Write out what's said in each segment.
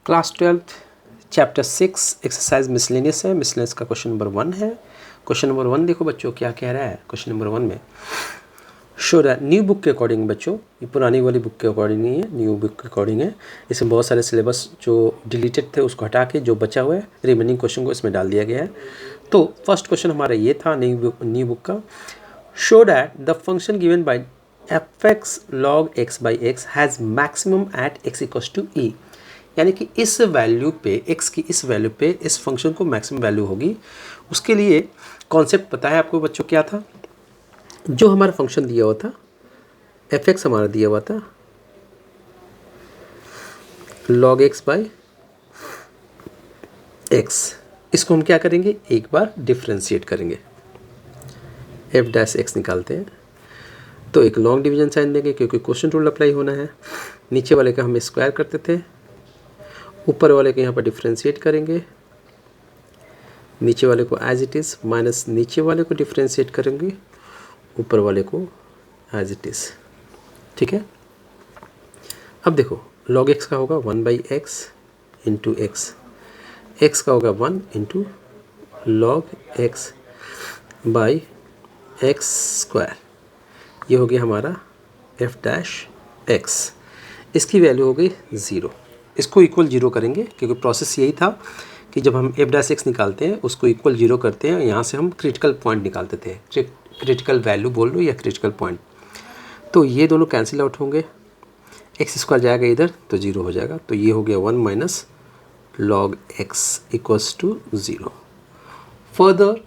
Class 12 chapter 6 exercise miscellaneous है। Miscellaneous का question number 1 है। क्वेश्चन नंबर 1 देखो बच्चों क्या कह रहा है। क्वेश्चन नंबर 1 में शो है न्यू बुक के अकॉर्डिंग बच्चों, ये पुरानी वाली बुक के अकॉर्डिंग नहीं है, न्यू बुक के अकॉर्डिंग है। इसमें बहुत सारे सिलेबस जो डिलीटेड थे उसको हटा के जो बचा हुआ है रिमेनिंग क्वेश्चन को इसमें डाल दिया गया है। तो फर्स्ट क्वेश्चन हमारा ये था न्यू बुक का। Show that the function given by fx log x by x has maximum at x equals to e, यानी कि इस वैल्यू पे x की इस वैल्यू पे इस फंक्शन को मैक्सिमम वैल्यू होगी। उसके लिए कॉन्सेप्ट पता है आपको बच्चों क्या था। जो हमारा फंक्शन दिया हुआ था fx हमारा दिया हुआ था log x by x, इसको हम क्या करेंगे एक बार डिफ्रेंशिएट करेंगे, f डैश x निकालते हैं तो एक लॉन्ग डिवीजन साइन देंगे क्योंकि क्वेश्चन रूल अप्लाई होना है। नीचे वाले का हम स्क्वायर करते थे, ऊपर वाले को यहाँ पर डिफ्रेंशिएट करेंगे, नीचे वाले को एज इट इज़ माइनस नीचे वाले को डिफ्रेंशिएट करेंगे, ऊपर वाले को एज इट इज़। ठीक है, अब देखो log x का होगा 1 by x into x, x का होगा 1 into log x by x square, ये हो गया हमारा f डैश x। इसकी वैल्यू हो गई 0। इसको इक्वल 0 करेंगे क्योंकि प्रोसेस यही था कि जब हम f डैश x निकालते हैं उसको इक्वल 0 करते हैं, यहाँ से हम क्रिटिकल पॉइंट निकालते थे, क्रिटिकल वैल्यू बोल लो या क्रिटिकल पॉइंट। तो ये दोनों कैंसिल आउट होंगे, एक्स स्क्वायर जाएगा इधर तो 0 हो जाएगा, तो ये हो गया 1 minus log x equals to 0। Further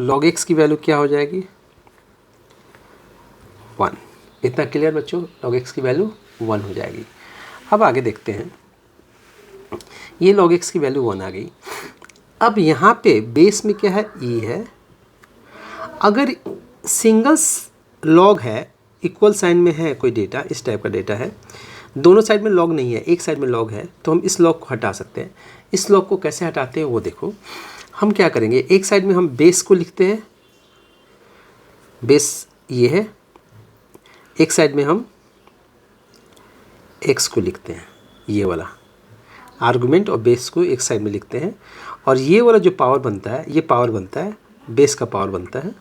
log x की वैल्यू क्या हो जाएगी 1। इतना क्लियर बच्चों, log x की वैल्यू 1 हो जाएगी। अब आगे देखते हैं, ये log x की वैल्यू 1 आ गई। अब यहाँ पे बेस में क्या है e है। अगर सिंगल log है, इक्वल साइन में है कोई डेटा, इस टाइप का डेटा है, दोनों साइड में log नहीं है, एक साइड में log है, तो हम इस log को हटा सकते हैं। इस log को कैसे हटाते हैं वो देखो। हम क्या करेंगे, एक साइड में हम बेस को लिखते हैं, बेस ये है, एक साइड में हम x को लिखते हैं, ये वाला आर्गुमेंट और बेस को एक साइड में लिखते हैं, और ये वाला जो पावर बनता है ये पावर बनता है बेस का पावर बनता है,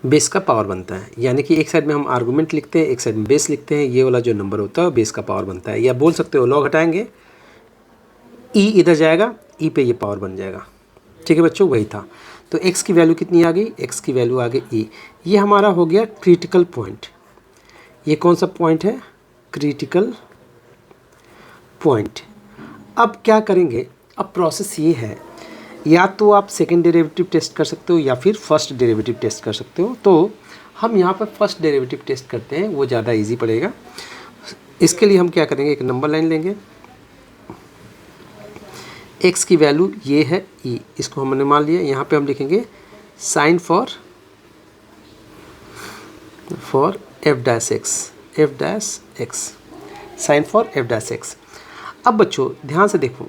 बेस का पावर बनता है। यानी कि एक साइड में हम आर्गुमेंट लिखते हैं, एक साइड में बेस लिखते हैं, ये वाला जो नंबर होता है बेस का पावर बनता है। या बोल सकते हो लॉग हटाएंगे e इधर जाएगा, e पे ये पावर बन जाएगा। ठीक है बच्चों, वही था। तो x की वैल्यू कितनी आ गई, x की वैल्यू आ गई e। ये हमारा हो गया क्रिटिकल पॉइंट। ये कौन सा पॉइंट है, क्रिटिकल पॉइंट। अब क्या करेंगे, अब प्रोसेस ये है, या तो आप सेकंड डेरिवेटिव टेस्ट कर सकते हो या फिर फर्स्ट डेरिवेटिव टेस्ट कर सकते हो। तो हम यहाँ पर फर्स्ट डेरिवेटिव टेस्ट करते हैं, वो ज़्यादा इजी पड़ेगा। इसके लिए हम क्या करेंगे, एक नंबर लाइन लेंगे, x की वैल्यू ये है e, इसको हमने मान लिया। यहाँ पे हम लिखेंगे sign for f dash x, sign for f dash x। अब बच्चों ध्यान से देखो,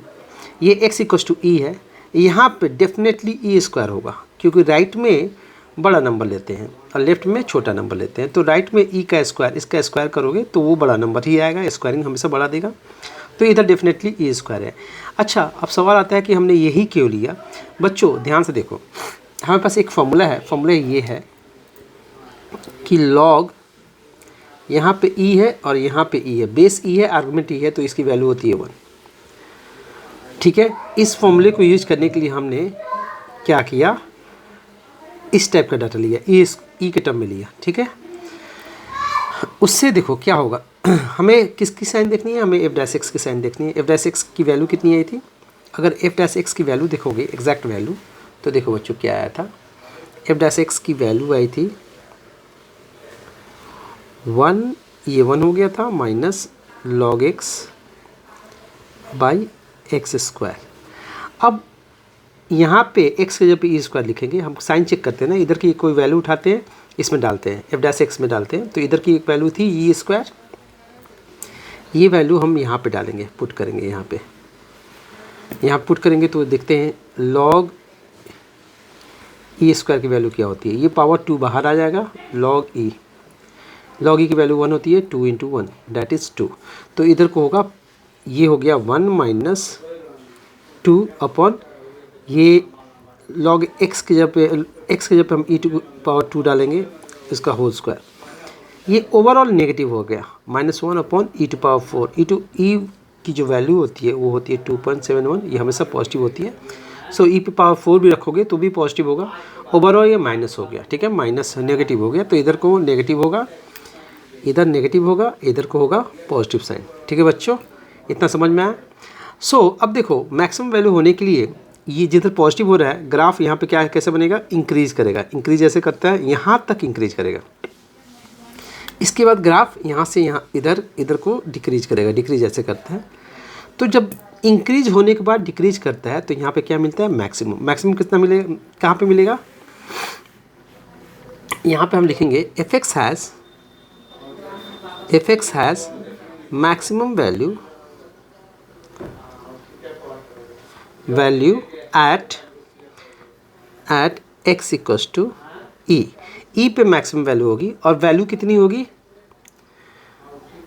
ये x इक्वल्स टू e है, यहाँ पे डेफिनेटली e स्क्वायर होगा क्योंकि राइट में बड़ा नंबर लेते हैं और लेफ्ट में छोटा नंबर लेते हैं। तो राइट में e का स्क्वायर, इसका स्क्वायर करोगे तो वो बड़ा नंबर ही आएगा, स्क्वायरिंग हमेशा बड़ा देगा, तो इधर डेफिनेटली e स्क्वायर है। अच्छा, अब सवाल आता है कि हमने यही क्यों लिया। बच्चों ध्यान से देखो, हमारे पास एक फॉर्मूला है, फॉर्मूला ये है कि लॉग यहाँ पे e है और यहाँ पे e है, बेस e है, आर्गुमेंट e है, तो इसकी वैल्यू होती है 1। ठीक है, इस फॉर्मूले को यूज करने के लिए हमने क्या किया, इस टाइप का डाटा लिया, e के टर्म में लिया। ठीक है, उससे देखो क्या होगा, हमें किसकी साइन देखनी है, हमें f डैश x की साइन देखनी है। f डैश x की वैल्यू कितनी आई थी, अगर f डैश x की वैल्यू देखोगे एग्जैक्ट वैल्यू, तो देखो बच्चों क्या आया था, f डैश x की वैल्यू आई थी 1, ये 1 हो गया था, minus log x by x square. अब यहाँ पे x के जब e स्क्वायर लिखेंगे, हम साइन चेक करते हैं ना, इधर की कोई वैल्यू उठाते हैं, इसमें डालते हैं, f डैश x में डालते हैं, तो इधर की एक वैल्यू थी e स्क्वायर, ये वैल्यू हम यहाँ पे डालेंगे, पुट करेंगे, यहाँ पुट करेंगे तो देखते हैं log e स्क्वायर की वैल्यू क्या होती है, ये पावर 2 बाहर आ जाएगा, log e की वैल्यू 1 होती है, 2 इंटू 1 दैट इज़ 2, तो इधर को होगा ये हो गया 1 माइनस 2 अपॉन ये log x के जगह पे हम e⁻² डालेंगे इसका होल स्क्वायर। ये ओवरऑल नेगेटिव हो गया -1 अपॉन e⁴ ई की जो वैल्यू होती है वो होती है 2.71, ये हमेशा पॉजिटिव होती है। सो e⁴ भी रखोगे तो भी पॉजिटिव होगा। ओवरऑल ये माइनस हो गया, ठीक है, माइनस नेगेटिव हो गया, तो इधर को नेगेटिव होगा, इधर नेगेटिव होगा, इधर को होगा पॉजिटिव साइन। ठीक है बच्चों, इतना समझ में आया। सो अब देखो मैक्सिमम वैल्यू होने के लिए ये जिधर पॉजिटिव हो रहा है ग्राफ यहाँ पे क्या कैसे बनेगा, इंक्रीज करेगा। इंक्रीज ऐसे करता है, यहाँ तक इंक्रीज करेगा। इसके बाद ग्राफ यहाँ से यहाँ इधर को डिक्रीज करेगा, डिक्रीज ऐसे करता है। तो जब इंक्रीज होने के बाद डिक्रीज करता है तो यहाँ पे क्या मिलता है, मैक्सिमम। मैक्सिमम कितना मिलेगा, कहाँ पे मिलेगा, यहाँ पे हम लिखेंगे F X has maximum value at x equals to E पे मैक्सिमम वैल्यू होगी। और वैल्यू कितनी होगी,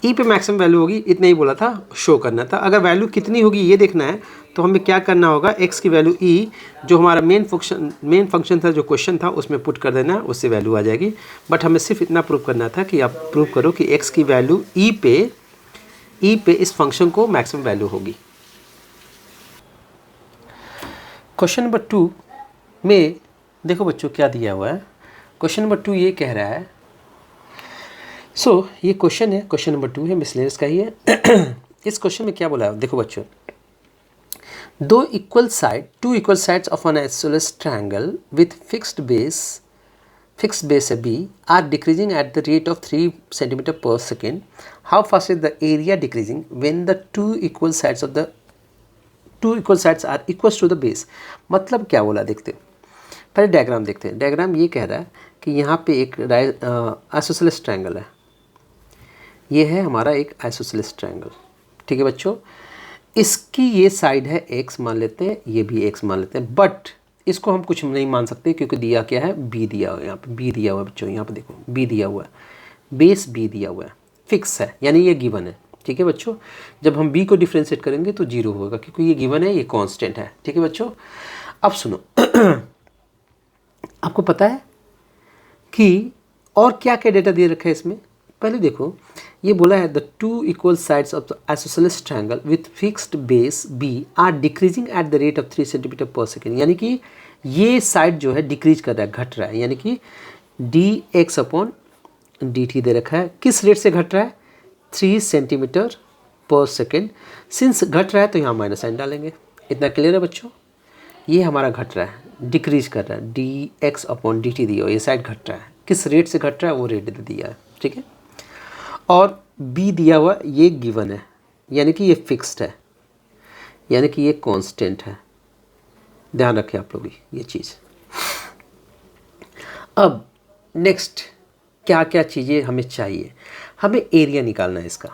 ई पे मैक्सिमम वैल्यू होगी, इतना ही बोला था, शो करना था। अगर वैल्यू कितनी होगी ये देखना है तो हमें क्या करना होगा, x की वैल्यू ई जो हमारा मेन फंक्शन था, जो क्वेश्चन था उसमें पुट कर देना, उससे वैल्यू आ जाएगी। बट हमें सिर्फ इतना प्रूव करना था कि आप प्रूव करो कि x की वैल्यू ई पे इस फंक्शन को मैक्सिमम वैल्यू होगी। क्वेश्चन नंबर 2 में देखो बच्चों क्या दिया हुआ है। क्वेश्चन नंबर 2 ये कह रहा है, ये क्वेश्चन है, क्वेश्चन नंबर 2 है, मिसलेनियस का ही है। इस क्वेश्चन में क्या बोला है, देखो बच्चों, two equal sides of an isosceles triangle with fixed base B are decreasing at the rate of 3 centimeter per second. How fast is the area decreasing when the two equal sides are equal to the base? मतलब क्या बोला देखते हैं, पहले diagram देखते हैं। Diagram ये कह रहा है कि यहाँ पे एक आइसोसेलेस ट्रायंगल है, ये है हमारा एक आइसोसेलेस ट्रायंगल। ठीक है बच्चों, इसकी ये साइड है x मान लेते हैं, ये भी x मान लेते हैं, बट इसको हम कुछ नहीं मान सकते क्योंकि दिया क्या है, b दिया हुआ है। यहाँ पे b दिया हुआ है बच्चों, यहाँ पे देखो b दिया हुआ है, बेस b दिया हुआ है, फिक्स है, यानी ये गिवन है। ठीक है बच्चों, जब हम b को डिफ्रेंशिएट करेंगे तो 0 होगा क्योंकि ये गिवन है, ये कांस्टेंट है। ठीक है बच्चों, अब सुनो आपको पता है कि और क्या क्या डेटा दे रखा है इसमें। पहले देखो, ये बोला है the two equal sides of the isosceles triangle with fixed base B are decreasing at the rate of 3 centimetre per second. यानी कि ये साइड जो है डिक्रीज कर रहा है, घट रहा है, यानी कि dx अपॉन dt दे रखा है। किस रेट से घट रहा है, 3 सेंटीमीटर पर सेकेंड। सिंस घट रहा है तो यहाँ माइनस साइन डालेंगे। इतना क्लियर है बच्चों, ये हमारा घट रहा है, डिक्रीज कर रहा है, dx अपॉन dt दिया, ये साइड घट रहा है। किस रेट से घट रहा है वो रेट दे दिया है। ठीक है, और b दिया हुआ ये गिवन है, यानी कि ये फिक्स्ड है, यानी कि ये कांस्टेंट है। ध्यान रखें आप लोग ये चीज़। अब नेक्स्ट क्या क्या चीज़ें हमें चाहिए, हमें एरिया निकालना है इसका।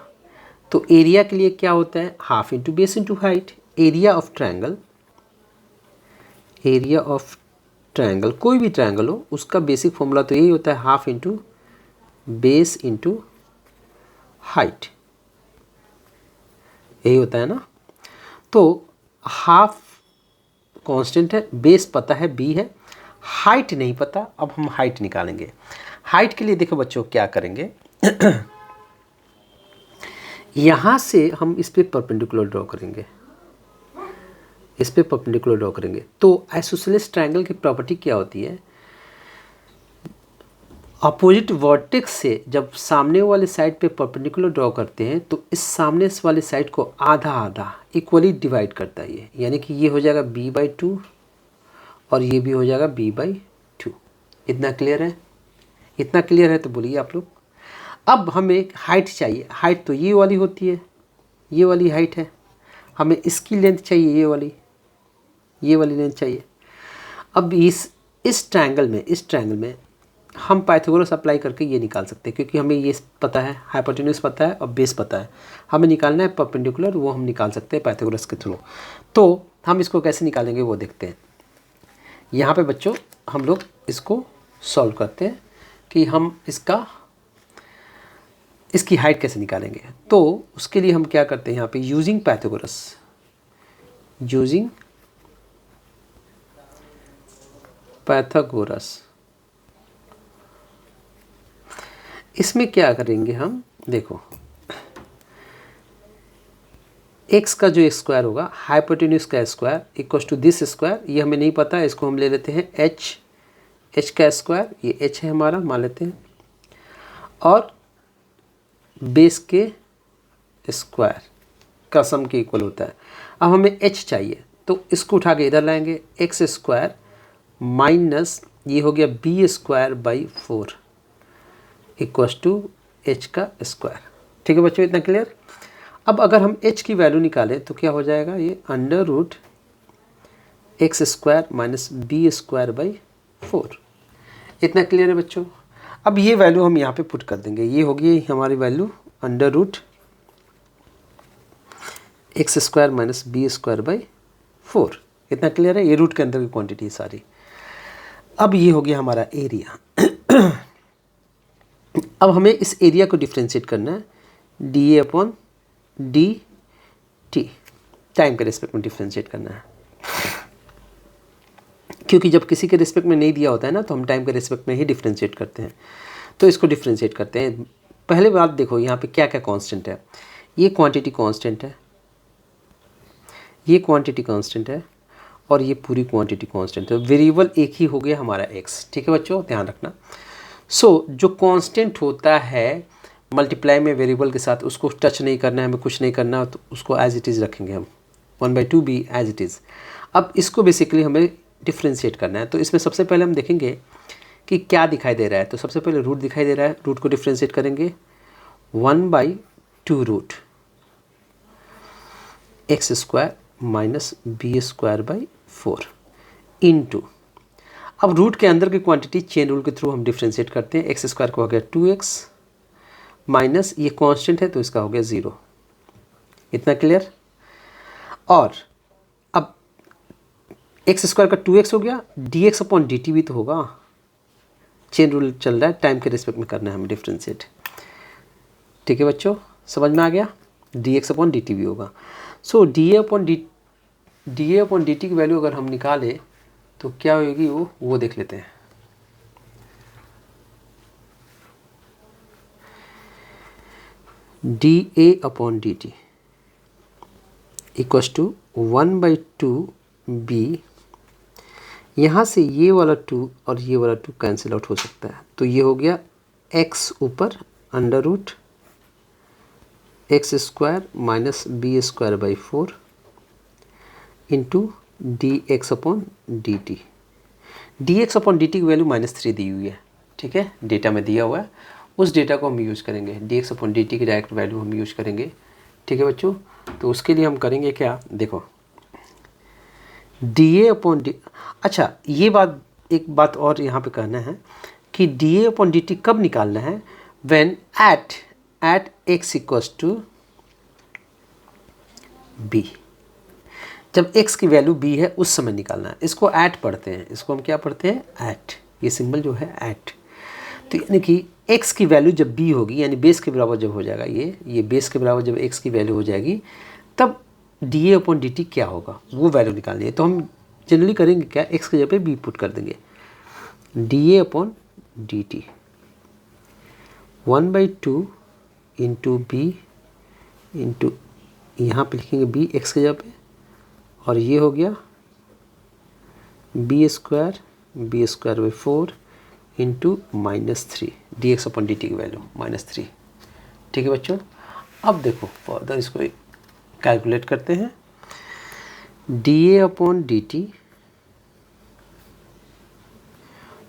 तो एरिया के लिए क्या होता है, half into base into height. Area of triangle, कोई भी ट्रायंगल हो उसका बेसिक फॉर्मूला तो यही होता है, half into base into height, यही होता है ना। तो हाफ कांस्टेंट है, बेस पता है b है, हाइट नहीं पता। अब हम हाइट निकालेंगे। हाइट के लिए देखो बच्चों क्या करेंगे यहाँ से हम इस पे परपेंडिकुलर ड्रॉ करेंगे, इस पे परपेंडिकुलर ड्रॉ करेंगे। तो आइसोसेलेस ट्रायंगल की प्रॉपर्टी क्या होती है, अपोजिट वर्टेक्स से जब सामने वाले साइड पे परपेंडिकुलर ड्रॉ करते हैं तो इस सामने वाले साइड को आधा आधा इक्वली डिवाइड करता है ये, यानी कि ये हो जाएगा b/2 और ये भी हो जाएगा b/2। इतना क्लियर है, इतना क्लियर है तो बोलिए आप लोग। अब हमें हाइट चाहिए, हाइट तो ये वाली होती है, ये वाली हाइट है, हमें इसकी लेंथ चाहिए, ये वाली लेंथ चाहिए। अब इस ट्रायंगल में हम पाइथागोरस अप्लाई करके ये निकाल सकते हैं, क्योंकि हमें ये पता है, हाइपोटेन्यूज पता है और बेस पता है। हमें निकालना है परपेंडिकुलर, वो हम निकाल सकते हैं पाइथागोरस के थ्रू। तो हम इसको कैसे निकालेंगे वो देखते हैं। यहाँ पे बच्चों हम लोग इसको सॉल्व करते हैं कि हम इसका इसकी हाइट कैसे निकालेंगे? तो उसके लिए हम क्या करते हैं यहाँ पे, यूजिंग पैथागोरस। इसमें क्या करेंगे हम, देखो x का जो स्क्वायर होगा, हाइपोटेन्यूज का square equal to this square, ये हमें नहीं पता है, इसको हम ले लेते हैं h का स्क्वायर, ये h है हमारा, मान लेते हैं, और बेस के स्क्वायर का सम के इक्वल होता है। अब हमें h चाहिए तो इसको उठा के इधर लाएंगे, एक्स स्क्वायर माइनस ये हो गया B square by 4 equal to H का स्क्वायर। ठीक है बच्चों, इतना क्लियर? अब अगर हम h की वैल्यू निकालें तो क्या हो जाएगा, ये under root X square minus B square by 4। इतना क्लियर है बच्चों? अब ये वैल्यू हम यहाँ पे पुट कर देंगे, ये होगी हमारी value under root X square minus B square by 4। इतना क्लियर है? ये रूट के अंदर की क्वांटिटी है सारी। अब ये हो गया हमारा एरिया। अब हमें इस एरिया को डिफ्रेंशिएट करना है, D A upon D T, time के रिस्पेक्ट में डिफ्रेंशिएट करना है, क्योंकि जब किसी के रिस्पेक्ट में नहीं दिया होता है ना, तो हम टाइम के रिस्पेक्ट में ही डिफ्रेंशिएट करते हैं। तो इसको डिफ्रेंशिएट करते हैं। पहले बात देखो यहाँ पे क्या क्या कांस्टेंट है। ये क्वांटिटी कांस्टेंट है, ये क्वांटिटी कांस्टेंट है, और ये पूरी क्वांटिटी कांस्टेंट है। वेरिएबल एक ही हो गया हमारा x। ठीक है बच्चों, ध्यान रखना। जो कांस्टेंट होता है मल्टीप्लाई में वेरिएबल के साथ, उसको टच नहीं करना है, हमें कुछ नहीं करना, तो उसको एज इट इज़ रखेंगे हम, 1/2 भी एज इट इज़। अब इसको बेसिकली हमें डिफ्रेंशिएट करना है। तो इसमें सबसे पहले हम देखेंगे कि क्या दिखाई दे रहा है। तो सबसे पहले रूट दिखाई दे रहा है, रूट को डिफ्रेंशिएट करेंगे, 1/2 root X square minus B square by 4 into, अब रूट के अंदर की क्वांटिटी चेन रूल के थ्रू हम डिफ्रेंशिएट करते हैं। एक्स स्क्वायर को हो गया 2x माइनस ये कांस्टेंट है तो इसका हो गया 0। इतना क्लियर? और अब एक्स स्क्वायर का 2x हो गया, dx अपॉन dt भी तो होगा, चेन रूल चल रहा है, टाइम के रिस्पेक्ट में करना है हमें डिफ्रेंशिएट। ठीक है बच्चों, समझ में आ गया? dx अपॉन dt भी होगा। So D A upon D T की वैल्यू अगर हम निकालें तो क्या होगी, वो देख लेते हैं। D A upon D T equals to 1/2 B, यहाँ से ये वाला 2 और ये वाला 2 कैंसिल आउट हो सकता है, तो ये हो गया x ऊपर under root X square minus B square by 4 into D X upon D T. D X upon D T की वैल्यू -3 दी हुई है। ठीक है, डेटा में दिया हुआ है, उस डेटा को हम यूज़ करेंगे। D X upon D T की डायरेक्ट वैल्यू हम यूज़ करेंगे। ठीक है बच्चों, तो उसके लिए हम करेंगे क्या, देखो डी ए अपॉन डी, अच्छा ये बात, एक बात और यहाँ पे कहना है कि D A upon D T कब निकालना है, when at X equals to B, जब x की वैल्यू b है उस समय निकालना है। इसको ऐट पढ़ते हैं, इसको हम क्या पढ़ते हैं, ऐट, ये सिंबल जो है ऐट। तो यानी कि x की वैल्यू जब b होगी, यानी बेस के बराबर जब हो जाएगा, ये बेस के बराबर जब x की वैल्यू हो जाएगी, तब D A upon D T क्या होगा, वो वैल्यू निकालनी है। तो हम जनरली करेंगे क्या, x की जगह पे b पुट कर देंगे, D A upon D T 1/2 into B into, यहाँ पर लिखेंगे b x की जगह पे, और ये हो गया B square by 4 into -3 D X upon D T की वैल्यू -3। ठीक है बच्चों, अब देखो फर्दर इसको कैलकुलेट करते हैं। D A upon D T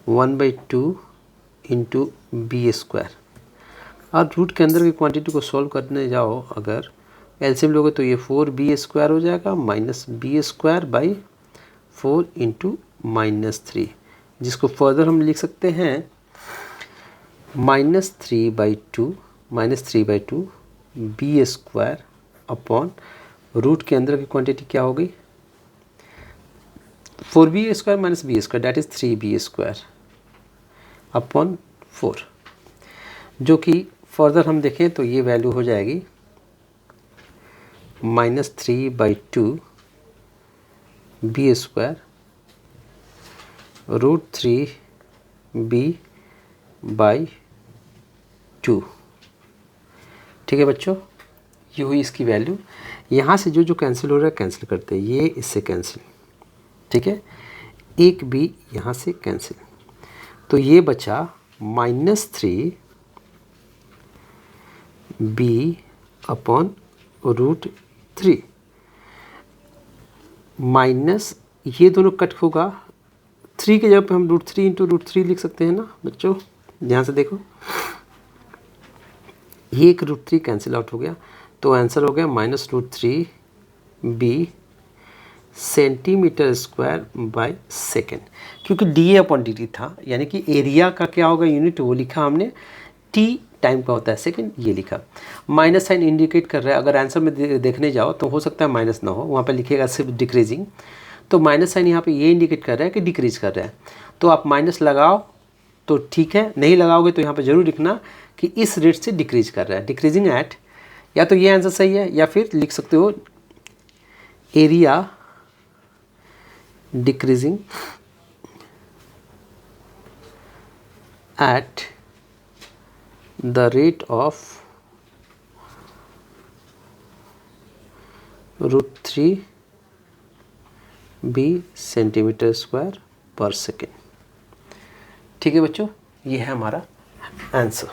1/2 into B square, और रूट के अंदर की क्वांटिटी को सॉल्व करने जाओ, अगर एलसीएम लोगे तो ये 4b स्क्वायर हो जाएगा minus B square by 4 into -3, जिसको फर्दर हम लिख सकते हैं -3/2 बी स्क्वायर अपॉन रूट के अंदर की क्वांटिटी क्या हो गई, 4b square minus B square, that is 3b square upon 4, जो कि फर्दर हम देखें तो ये वैल्यू हो जाएगी -3/2 बी स्क्वायर √3b/2। ठीक है बच्चों, ये हुई इसकी वैल्यू। यहाँ से जो जो कैंसिल हो रहा है कैंसिल करते हैं, ये इससे कैंसिल, ठीक है, एक भी यहाँ से कैंसिल, तो ये बचा -3b/√3 माइनस ये दोनों कट होगा, 3 के जगह पे हम √3 × √3 लिख सकते हैं ना बच्चों। ध्यान से देखो, ये एक √3 कैंसिल आउट हो गया, तो आंसर हो गया -√3b cm²/सेकेंड, क्योंकि dA/dt था, यानी कि एरिया का क्या होगा यूनिट, वो लिखा हमने, t टाइम का होता है सेकेंड, ये लिखा। माइनस साइन इंडिकेट कर रहा है, अगर आंसर में देखने जाओ तो हो सकता है माइनस ना हो, वहाँ पे लिखेगा सिर्फ डिक्रीजिंग, तो माइनस साइन यहाँ पे ये इंडिकेट कर रहा है कि डिक्रीज कर रहा है। तो आप माइनस लगाओ तो ठीक है, नहीं लगाओगे तो यहाँ पे जरूर लिखना कि इस रेट से डिक्रीज कर रहा है, डिक्रीजिंग एट, या तो ये आंसर सही है, या फिर लिख सकते हो area decreasing at the rate of √3b cm²/सेकेंड। ठीक है बच्चों, ये है हमारा आंसर।